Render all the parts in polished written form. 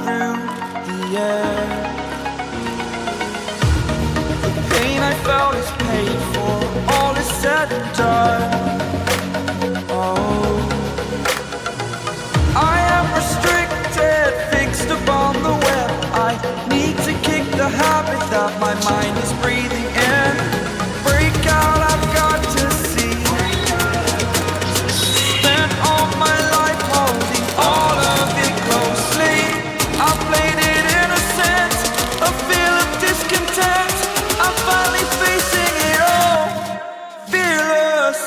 through the air. The pain I felt is paid for, all is said and done. Oh, I am restricted, fixed upon the web. I need to kick the habit that my mind is breathing in. Break out, I've got to see. Spent all my life holding all of it closely. I played it innocent, a feel of discontent. I'm finally facing it all, fearless.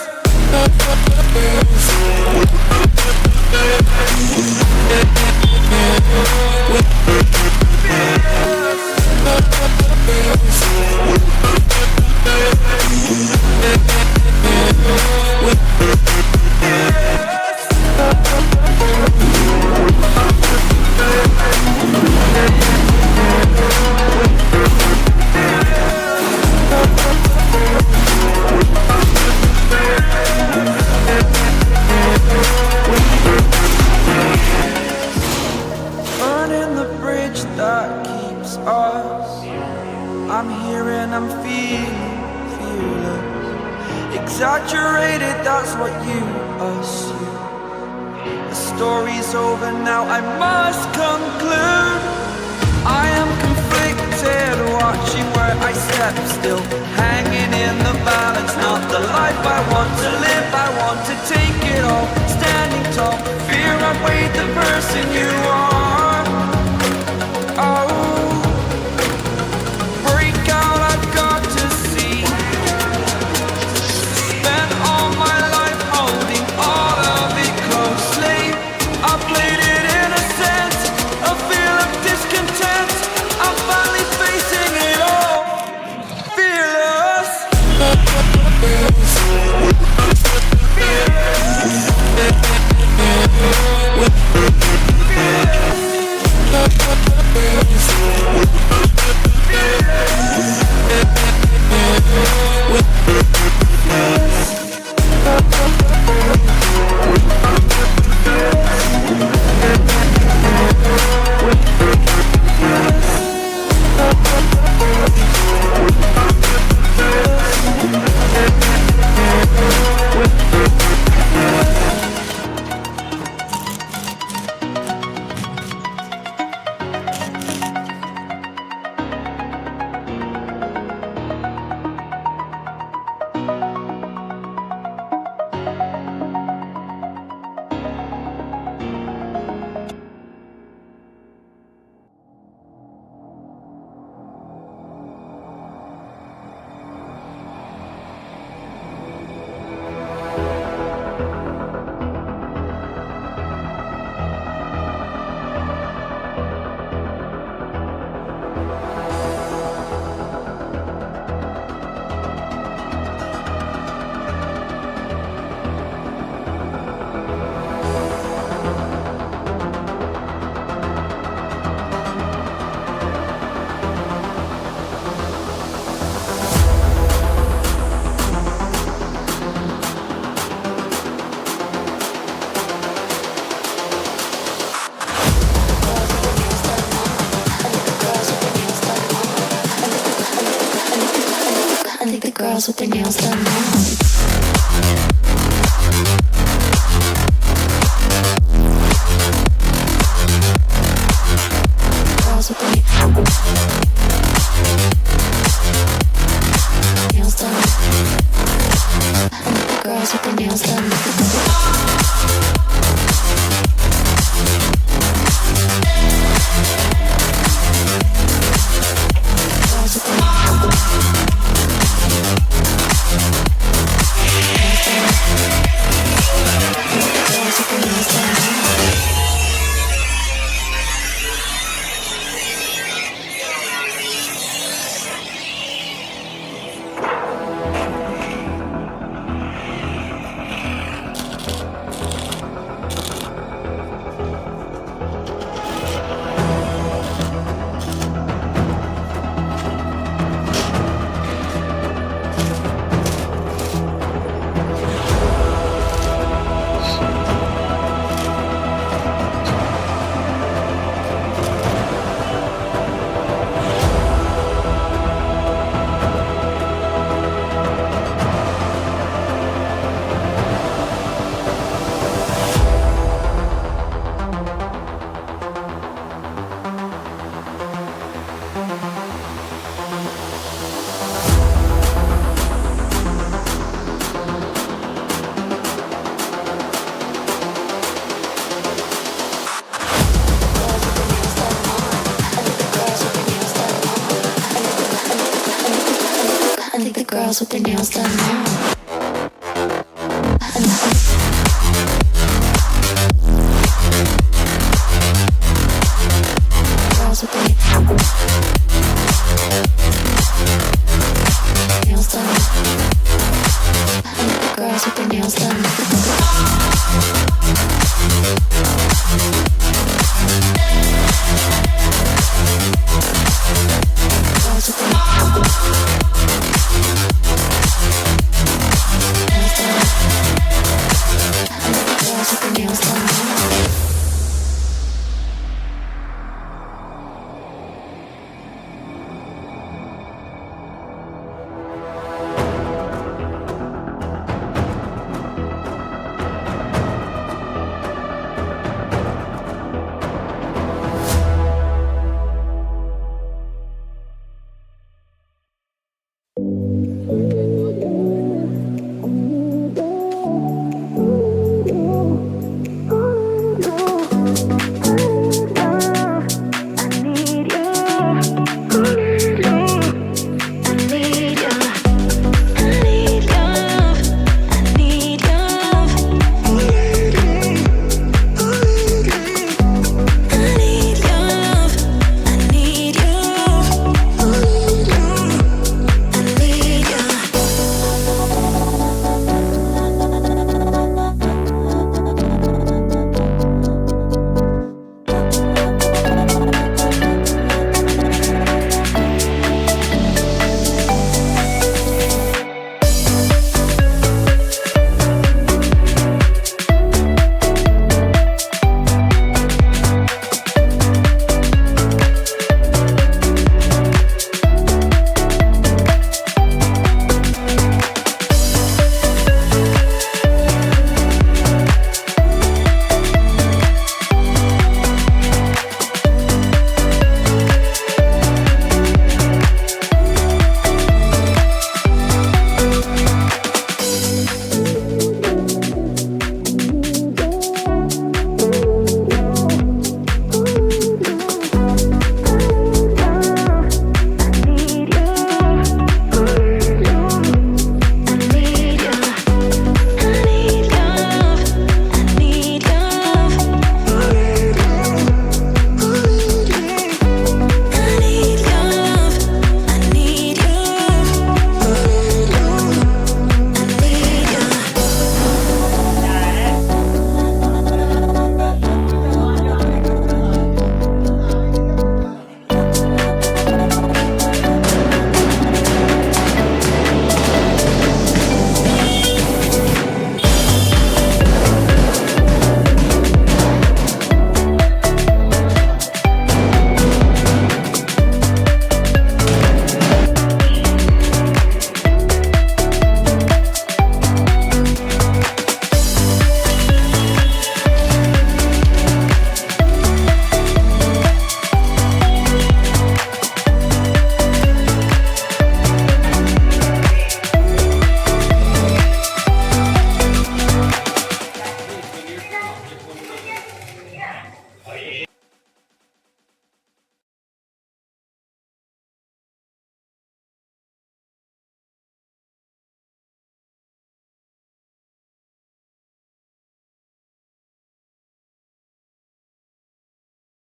Burning the bridge that keeps us. I'm here and I'm feeling fearless. Exaggerated, that's what you assume. The story's over now, I must conclude. I am conflicted, watching where I step still, hanging in the balance. Not the life I want to live, I want to take it all. Standing tall, fear I weighed the person you are. Oh, break out, I've got to see. Spent all my life holding all of it closely. I played it innocent, a feel of discontent. I'm finally facing it all, fearless. Girls with their nails done now. Girls with their nails done. Girls with their nails done. girls with their nails done now.